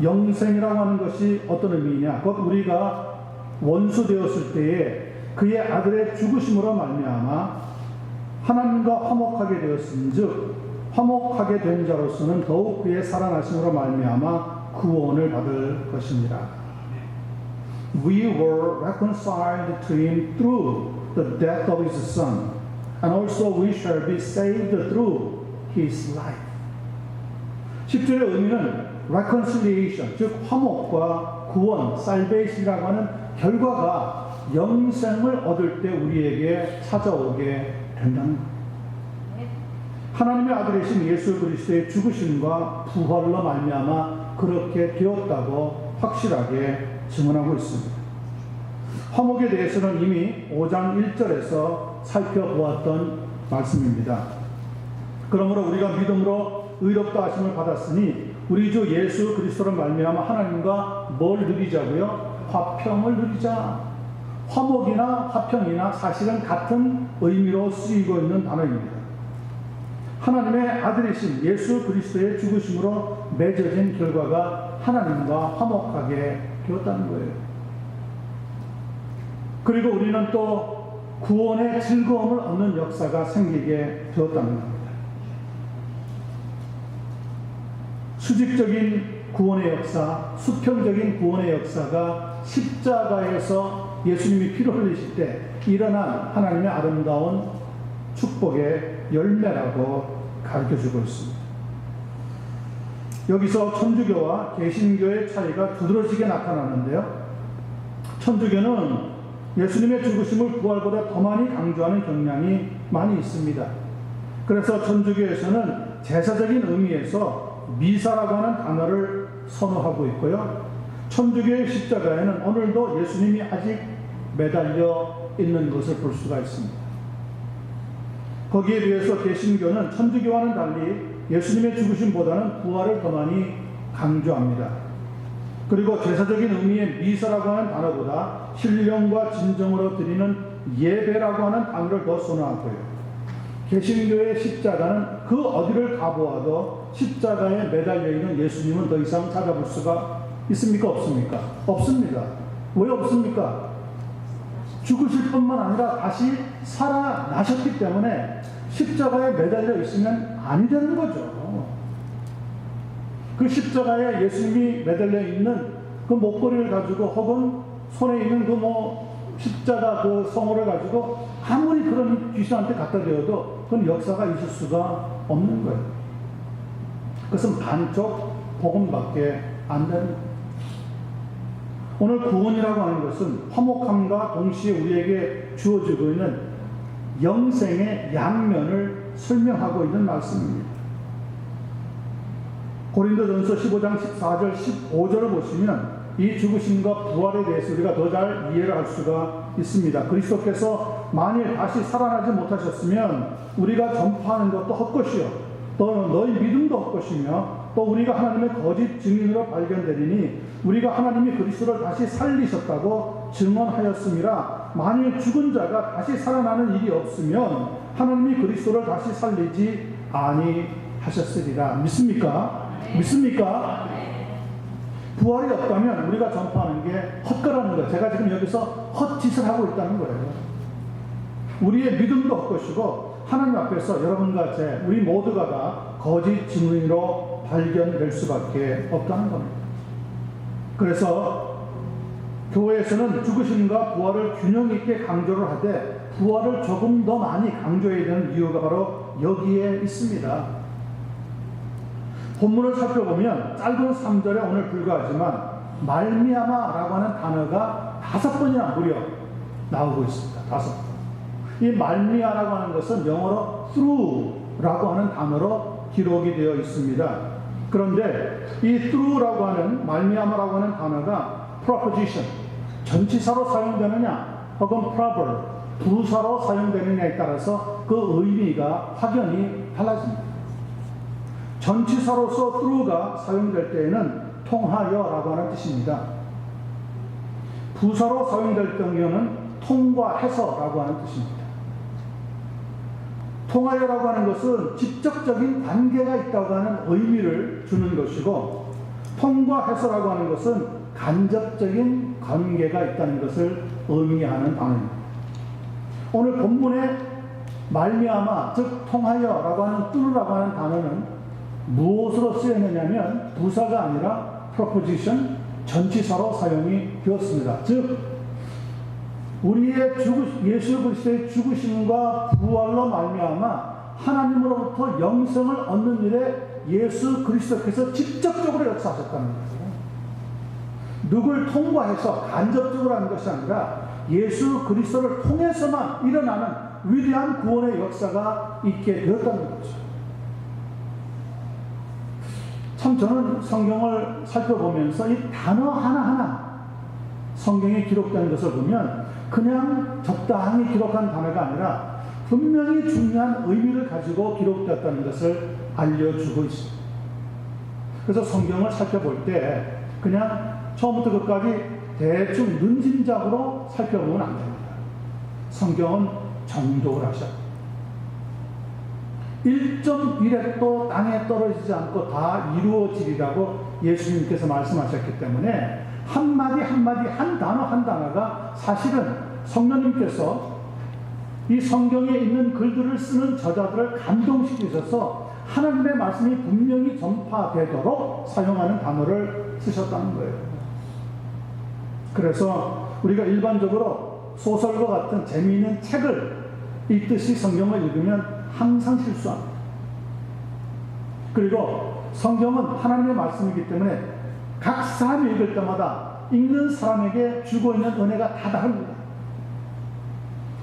영생이라고 하는 것이 어떤 의미냐? 곧 우리가 원수 되었을 때에 그의 아들의 죽으심으로 말미암아 하나님과 화목하게 되었은즉 화목하게 된 자로서는 더욱 그의 살아나심으로 말미암아 구원을 받을 것입니다. We were reconciled to him through the death of his son, and also we shall be saved through his life. 10절의 의미는 reconciliation, 즉 화목과 구원, salvation이라고 하는 결과가 영생을 얻을 때 우리에게 찾아오게 된다는 것. 하나님의 아들이신 예수 그리스도의 죽으심과 부활로 말미암아 그렇게 되었다고 확실하게 증언하고 있습니다. 화목에 대해서는 이미 5장 1절에서 살펴보았던 말씀입니다. 그러므로 우리가 믿음으로 의롭다 하심을 받았으니 우리 주 예수 그리스도로 말미암아 하나님과 뭘 누리자고요? 화평을 누리자. 화목이나 화평이나 사실은 같은 의미로 쓰이고 있는 단어입니다. 하나님의 아들이신 예수 그리스도의 죽으심으로 맺어진 결과가 하나님과 화목하게 되었다는 거예요. 그리고 우리는 또 구원의 즐거움을 얻는 역사가 생기게 되었다는 겁니다. 수직적인 구원의 역사, 수평적인 구원의 역사가 십자가에서 예수님이 피를 흘리실 때 일어난 하나님의 아름다운 축복의 열매라고 가르쳐주고 있습니다. 여기서 천주교와 개신교의 차이가 두드러지게 나타나는데요. 천주교는 예수님의 죽으심을 부활보다 더 많이 강조하는 경향이 많이 있습니다. 그래서 천주교에서는 제사적인 의미에서 미사라고 하는 단어를 선호하고 있고요. 천주교의 십자가에는 오늘도 예수님이 아직 매달려 있는 것을 볼 수가 있습니다. 거기에 비해서 개신교는 천주교와는 달리 예수님의 죽으심보다는 부활을 더 많이 강조합니다. 그리고 제사적인 의미의 미사라고 하는 단어보다 신령과 진정으로 드리는 예배라고 하는 단어를 더 선호하고요. 개신교의 십자가는 그 어디를 가보아도 십자가에 매달려 있는 예수님은 더 이상 찾아볼 수가 있습니까? 없습니까? 없습니다. 왜 없습니까? 죽으실 뿐만 아니라 다시 살아나셨기 때문에 십자가에 매달려 있으면 아니 되는 거죠. 그 십자가에 예수님이 매달려 있는 그 목걸이를 가지고 혹은 손에 있는 그 십자가 그 성호를 가지고 아무리 그런 귀신한테 갖다 대어도 그건 역사가 있을 수가 없는 거예요. 그것은 반쪽 복음밖에 안 되는 거예요. 오늘 구원이라고 하는 것은 화목함과 동시에 우리에게 주어지고 있는 영생의 양면을 설명하고 있는 말씀입니다. 고린도전서 15장 14절 15절을 보시면 이 죽으심과 부활에 대해서 우리가 더 잘 이해를 할 수가 있습니다. 그리스도께서 만일 다시 살아나지 못하셨으면 우리가 전파하는 것도 헛것이요 또 너희 믿음도 헛것이며 또 우리가 하나님의 거짓 증인으로 발견되리니 우리가 하나님이 그리스도를 다시 살리셨다고 증언하였음이라. 만일 죽은 자가 다시 살아나는 일이 없으면 하나님이 그리스도를 다시 살리지 아니하셨으리라. 믿습니까? 네. 믿습니까? 네. 부활이 없다면 우리가 전파하는 게 헛거라는 거예요. 제가 지금 여기서 헛짓을 하고 있다는 거예요. 우리의 믿음도 헛것이고 하나님 앞에서 여러분과 우리 모두가 다 거짓 증인으로 발견될 수밖에 없다는 겁니다. 그래서 교회에서는 죽으심과 부활을 균형 있게 강조를 하되 부활을 조금 더 많이 강조해야 되는 이유가 바로 여기에 있습니다. 본문을 살펴보면 짧은 3절에 오늘 불과하지만 말미암아라고 하는 단어가 5번이나 무려 나오고 있습니다. 5번. 이 말미암아라고 하는 것은 영어로 through라고 하는 단어로 기록이 되어 있습니다. 그런데 이 through라고 하는 말미암아라고 하는 단어가 proposition, 전치사로 사용되느냐 혹은 proverb, 부사로 사용되느냐에 따라서 그 의미가 확연히 달라집니다. 전치사로서 through가 사용될 때에는 통하여라고 하는 뜻입니다. 부사로 사용될 경우에는 통과해서라고 하는 뜻입니다. 통하여라고 하는 것은 직접적인 관계가 있다고 하는 의미를 주는 것이고, 통과해서라고 하는 것은 간접적인 관계가 있다는 것을 의미하는 단어입니다. 오늘 본문에 말미암아, 즉 통하여라고 하는 뚫으라고 하는 단어는 무엇으로 쓰였느냐면 부사가 아니라 proposition, 전치사로 사용이 되었습니다. 즉 우리의 예수 그리스도의 죽으심과 부활로 말미암아 하나님으로부터 영생을 얻는 일에 예수 그리스도께서 직접적으로 역사하셨다는 거예요. 누굴 통과해서 간접적으로 하는 것이 아니라 예수 그리스도를 통해서만 일어나는 위대한 구원의 역사가 있게 되었다는 거죠. 참 저는 성경을 살펴보면서 이 단어 하나하나 성경에 기록되는 것을 보면 그냥 적당히 기록한 단어가 아니라 분명히 중요한 의미를 가지고 기록되었다는 것을 알려주고 있습니다. 그래서 성경을 살펴볼 때 그냥 처음부터 끝까지 대충 눈짐작으로 살펴보면 안 됩니다. 성경은 정독을 하셔야 1.1획도 땅에 떨어지지 않고 다 이루어지리라고 예수님께서 말씀하셨기 때문에 한마디 한마디 한 단어 한 단어가 사실은 성령님께서 이 성경에 있는 글들을 쓰는 저자들을 감동시키셔서 하나님의 말씀이 분명히 전파되도록 사용하는 단어를 쓰셨다는 거예요. 그래서 우리가 일반적으로 소설과 같은 재미있는 책을 읽듯이 성경을 읽으면 항상 실수합니다. 그리고 성경은 하나님의 말씀이기 때문에 각 사람이 읽을 때마다 읽는 사람에게 주고 있는 은혜가 다 다릅니다.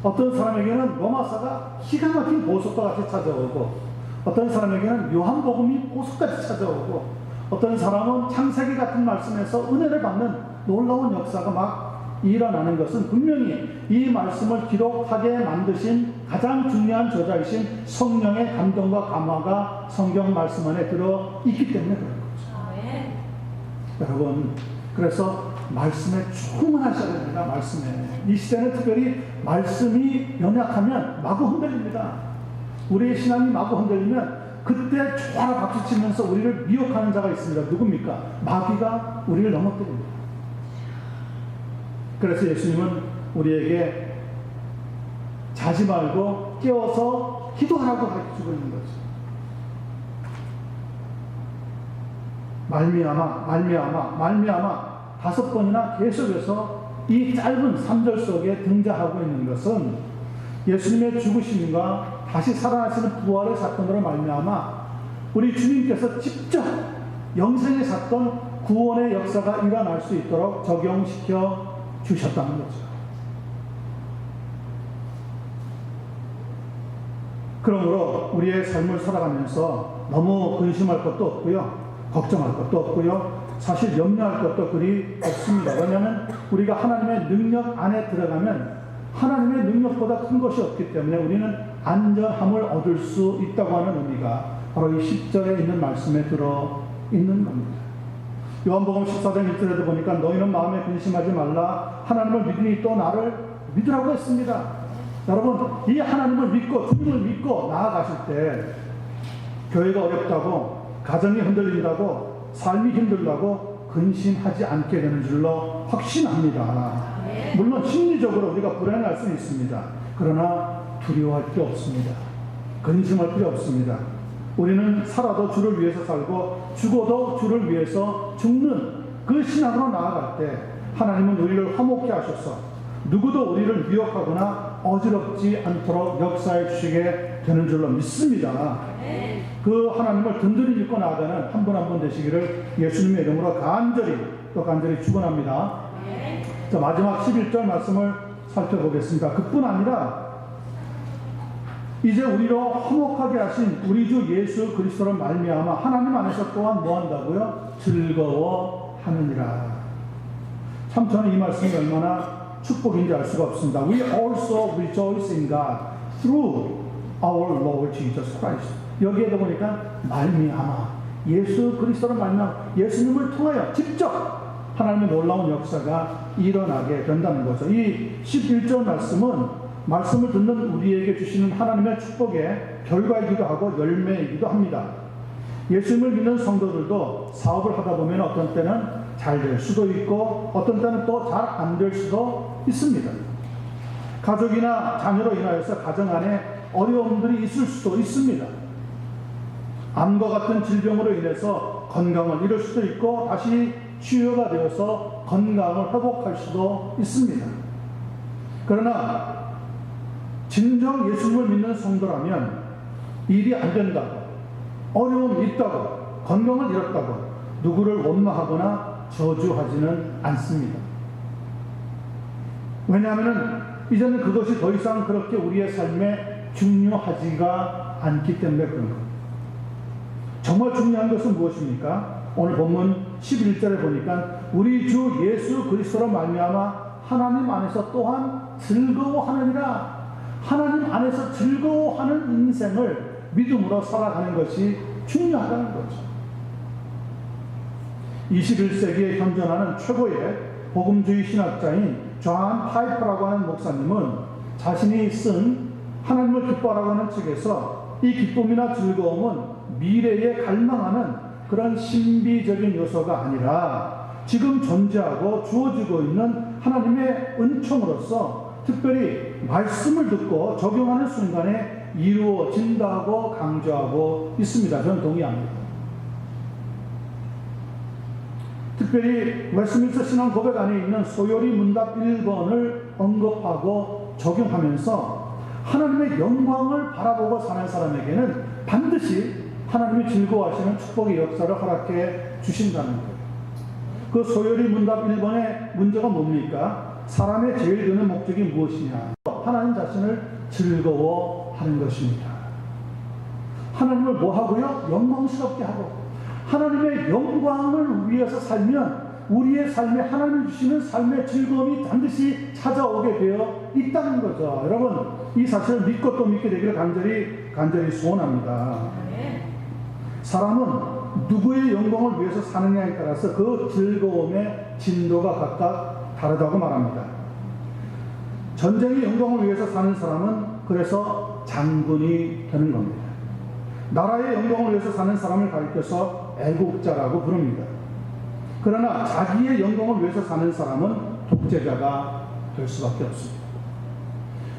어떤 사람에게는 로마서가 기가 막힌 보석과 같이 찾아오고, 어떤 사람에게는 요한복음이 보석같이 찾아오고, 어떤 사람은 창세기 같은 말씀에서 은혜를 받는 놀라운 역사가 막 일어나는 것은 분명히 이 말씀을 기록하게 만드신 가장 중요한 저자이신 성령의 감동과 감화가 성경 말씀 안에 들어있기 때문에 그런 거죠. 네. 여러분, 그래서 말씀에 충만하셔야 됩니다. 말씀에. 이 시대는 특별히 말씀이 연약하면 마구 흔들립니다. 우리의 신앙이 마구 흔들리면 그때 좋아라 박수치면서 우리를 미혹하는 자가 있습니다. 누굽니까? 마귀가 우리를 넘어뜨립니다. 그래서 예수님은 우리에게 자지 말고 깨워서 기도하라고 가르치고 있는 거죠. 말미암아 5번이나 계속해서 이 짧은 3절 속에 등장하고 있는 것은 예수님의 죽으심과 다시 살아나시는 부활의 사건으로 말미암아 우리 주님께서 직접 영생의 사건, 구원의 역사가 일어날 수 있도록 적용시켜 주셨다는 거죠. 그러므로 우리의 삶을 살아가면서 너무 근심할 것도 없고요, 걱정할 것도 없고요, 사실 염려할 것도 그리 없습니다. 왜냐하면 우리가 하나님의 능력 안에 들어가면 하나님의 능력보다 큰 것이 없기 때문에 우리는 안전함을 얻을 수 있다고 하는 의미가 바로 이 10절에 있는 말씀에 들어있는 겁니다. 요한복음 14장 1절에도 보니까 너희는 마음에 근심하지 말라, 하나님을 믿으니 또 나를 믿으라고 했습니다. 여러분, 이 하나님을 믿고 주님을 믿고 나아가실 때 교회가 어렵다고, 가정이 흔들린다고, 삶이 힘들다고 근심하지 않게 되는 줄로 확신합니다. 물론 심리적으로 우리가 불안할 수는 있습니다. 그러나 두려워할 필요 없습니다. 근심할 필요 없습니다. 우리는 살아도 주를 위해서 살고 죽어도 주를 위해서 죽는 그 신앙으로 나아갈 때 하나님은 우리를 화목케 하셔서 누구도 우리를 미혹하거나 어지럽지 않도록 역사해 주시게 되는 줄로 믿습니다. 그 하나님을 든든히 믿고 나아가는 한 분 한 분 되시기를 예수님의 이름으로 간절히 축원합니다. 자, 마지막 11절 말씀을 살펴보겠습니다. 그뿐 아니라 이제 우리로 화목하게 하신 우리 주 예수 그리스도로 말미암아 하나님 안에서 또한 뭐한다고요? 즐거워하느니라. 참 저는 이 말씀이 얼마나 축복인지 알 수가 없습니다. We also rejoice in God through our Lord Jesus Christ. 여기에도 보니까 말미암아, 예수 그리스도로 말미암아, 예수님을 통하여 직접 하나님의 놀라운 역사가 일어나게 된다는 거죠. 이 11절 말씀을 듣는 우리에게 주시는 하나님의 축복의 결과이기도 하고 열매이기도 합니다. 예수님을 믿는 성도들도 사업을 하다 보면 어떤 때는 잘 될 수도 있고 어떤 때는 또 잘 안 될 수도 있습니다. 가족이나 자녀로 인하여서 가정 안에 어려움들이 있을 수도 있습니다. 암과 같은 질병으로 인해서 건강을 잃을 수도 있고 다시 치유가 되어서 건강을 회복할 수도 있습니다. 그러나 진정 예수님을 믿는 성도라면 일이 안 된다고, 어려움이 있다고, 건강을 잃었다고 누구를 원망하거나 저주하지는 않습니다. 왜냐하면 이제는 그것이 더 이상 그렇게 우리의 삶에 중요하지가 않기 때문에 그런 겁니다. 정말 중요한 것은 무엇입니까? 오늘 본문 11절에 보니까 우리 주 예수 그리스도로 말미암아 하나님 안에서 또한 즐거워하느니라. 하나님 안에서 즐거워하는 인생을 믿음으로 살아가는 것이 중요하다는 거죠. 21세기에 현존하는 최고의 복음주의 신학자인 존 파이퍼라고 하는 목사님은 자신이 쓴 하나님을 기뻐하라고 하는 책에서 이 기쁨이나 즐거움은 미래에 갈망하는 그런 신비적인 요소가 아니라 지금 존재하고 주어지고 있는 하나님의 은총으로서 특별히 말씀을 듣고 적용하는 순간에 이루어진다고 강조하고 있습니다. 저는 동의합니다. 특별히 웨스트민스터 신앙 고백 안에 있는 소요리 문답 1번을 언급하고 적용하면서 하나님의 영광을 바라보고 사는 사람에게는 반드시 하나님이 즐거워하시는 축복의 역사를 허락해 주신다는 거예요. 그 소요리 문답 1번의 문제가 뭡니까? 사람의 제일 드는 목적이 무엇이냐? 하나님 자신을 즐거워하는 것입니다. 하나님을 뭐 하고요? 영광스럽게 하고 하나님의 영광을 위해서 살면 우리의 삶에 하나님이 주시는 삶의 즐거움이 반드시 찾아오게 되어 있다는 거죠. 여러분, 이 사실을 믿고 또 믿게 되기를 간절히 소원합니다. 사람은 누구의 영광을 위해서 사느냐에 따라서 그 즐거움의 진도가 각각 다르다고 말합니다. 전쟁의 영광을 위해서 사는 사람은 그래서 장군이 되는 겁니다. 나라의 영광을 위해서 사는 사람을 가리켜서 애국자라고 부릅니다. 그러나 자기의 영광을 위해서 사는 사람은 독재자가 될 수밖에 없습니다.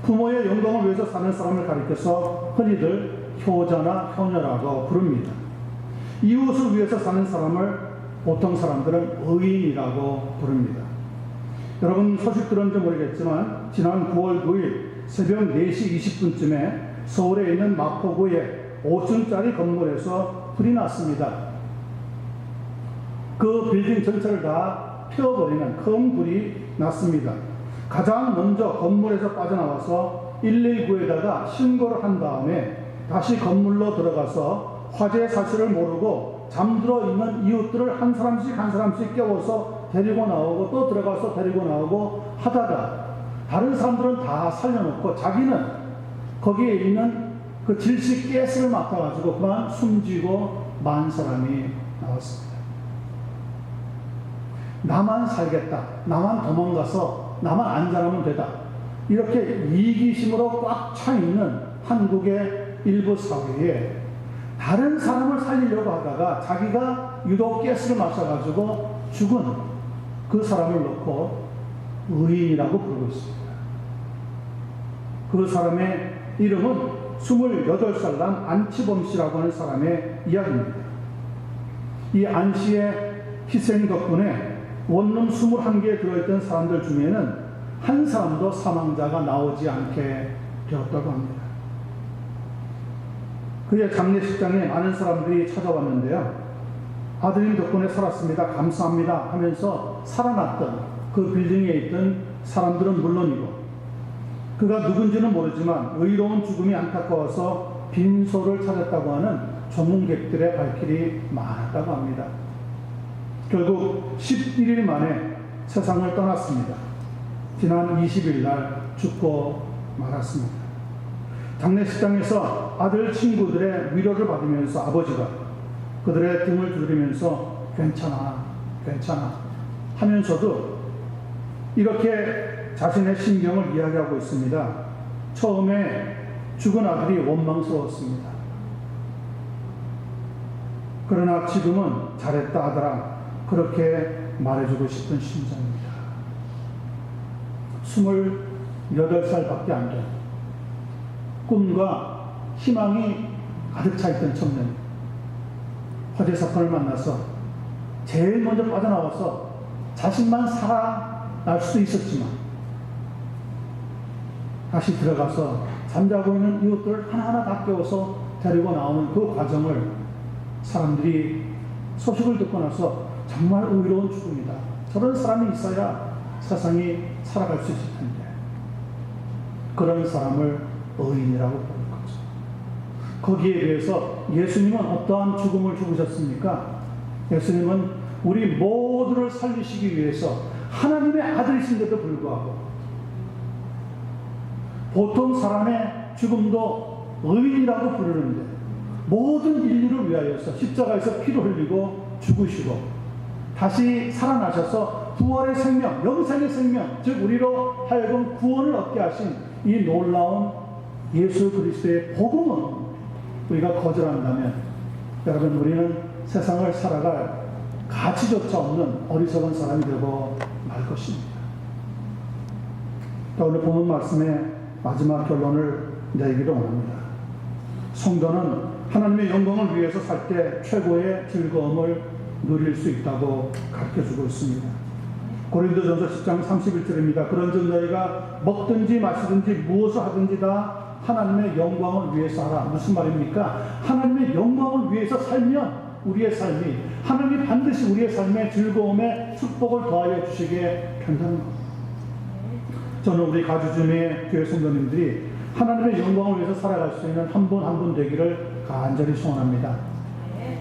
부모의 영광을 위해서 사는 사람을 가리켜서 흔히들 효자나 효녀라고 부릅니다. 이웃을 위해서 사는 사람을 보통 사람들은 의인이라고 부릅니다. 여러분 소식 들었는지 모르겠지만 지난 9월 9일 새벽 4시 20분쯤에 서울에 있는 마포구의 5층짜리 건물에서 불이 났습니다. 그 빌딩 전체를 다 피워버리는 큰 불이 났습니다. 가장 먼저 건물에서 빠져나와서 119에다가 신고를 한 다음에 다시 건물로 들어가서 화재 사실을 모르고 잠들어 있는 이웃들을 한 사람씩 깨워서 데리고 나오고 또 들어가서 데리고 나오고 하다가 다른 사람들은 다 살려놓고 자기는 거기에 있는 그 질식 가스를 맡아가지고 그만 숨지고 만 사람이 나왔습니다. 나만 살겠다, 나만 도망가서 나만 안전하면 되다, 이렇게 이기심으로 꽉 차 있는 한국의 일부 사회에 다른 사람을 살리려고 하다가 자기가 유독 가스를 마셔가지고 죽은 그 사람을 놓고 의인이라고 부르고 있습니다. 그 사람의 이름은 28살 난 안치범 씨라고 하는 사람의 이야기입니다. 이 안 씨의 희생 덕분에 원룸 21개에 들어있던 사람들 중에는 한 사람도 사망자가 나오지 않게 되었다고 합니다. 그의 장례식장에 많은 사람들이 찾아왔는데요. 아드님 덕분에 살았습니다, 감사합니다 하면서 살아났던 그 빌딩에 있던 사람들은 물론이고 그가 누군지는 모르지만 의로운 죽음이 안타까워서 빈소를 찾았다고 하는 조문객들의 발길이 많았다고 합니다. 결국 11일 만에 세상을 떠났습니다. 지난 20일 날 죽고 말았습니다. 장례식장에서 아들 친구들의 위로를 받으면서 아버지가 그들의 등을 두드리면서 괜찮아 하면서도 이렇게 자신의 심경을 이야기하고 있습니다. 처음에 죽은 아들이 원망스러웠습니다. 그러나 지금은 잘했다 하더라. 그렇게 말해주고 싶은 심정입니다. 28살밖에 안 돼. 꿈과 희망이 가득 차 있던 청년. 화재 사건을 만나서 제일 먼저 빠져나와서 자신만 살아날 수도 있었지만 다시 들어가서 잠자고 있는 이웃들을 하나하나 다 깨워서 데리고 나오는 그 과정을 사람들이 소식을 듣고 나서 정말 의로운 죽음이다. 저런 사람이 있어야 세상이 살아갈 수 있을 텐데. 그런 사람을 의인이라고 부르는 거죠. 거기에 비해서 예수님은 어떠한 죽음을 죽으셨습니까? 예수님은 우리 모두를 살리시기 위해서 하나님의 아들이신데도 불구하고 보통 사람의 죽음도 의인이라고 부르는데 모든 인류를 위하여서 십자가에서 피를 흘리고 죽으시고 다시 살아나셔서 부활의 생명, 영생의 생명, 즉 우리로 하여금 구원을 얻게 하신 이 놀라운 예수 그리스도의 복음은 우리가 거절한다면 여러분 우리는 세상을 살아갈 가치조차 없는 어리석은 사람이 되고 말 것입니다. 오늘 본문 말씀의 마지막 결론을 내기로 원합니다. 성도는 하나님의 영광을 위해서 살 때 최고의 즐거움을 누릴 수 있다고 가르쳐주고 있습니다. 고린도전서 10장 31절입니다. 그런즉 너희가 먹든지 마시든지 무엇을 하든지 다 하나님의 영광을 위해서 하라. 무슨 말입니까? 하나님의 영광을 위해서 살면 우리의 삶이 하나님이 반드시 우리의 삶에 즐거움에 축복을 더하여 주시게 된다는 것. 저는 우리 가주중의 교회 성도님들이 하나님의 영광을 위해서 살아갈 수 있는 한 분 한 분 되기를 간절히 소원합니다.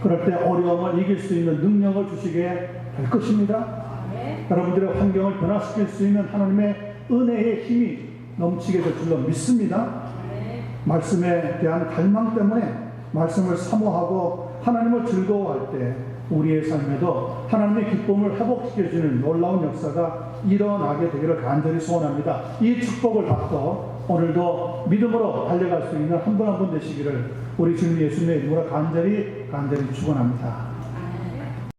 그럴 때 어려움을 이길 수 있는 능력을 주시게 될 것입니다. 여러분들의 환경을 변화시킬 수 있는 하나님의 은혜의 힘이 넘치게 될 줄로 믿습니다. 말씀에 대한 갈망 때문에 말씀을 사모하고 하나님을 즐거워할 때 우리의 삶에도 하나님의 기쁨을 회복시켜주는 놀라운 역사가 일어나게 되기를 간절히 소원합니다. 이 축복을 받고 오늘도 믿음으로 달려갈 수 있는 한 분 한 분 되시기를 우리 주님 예수님의 이름으로 간절히 축원합니다.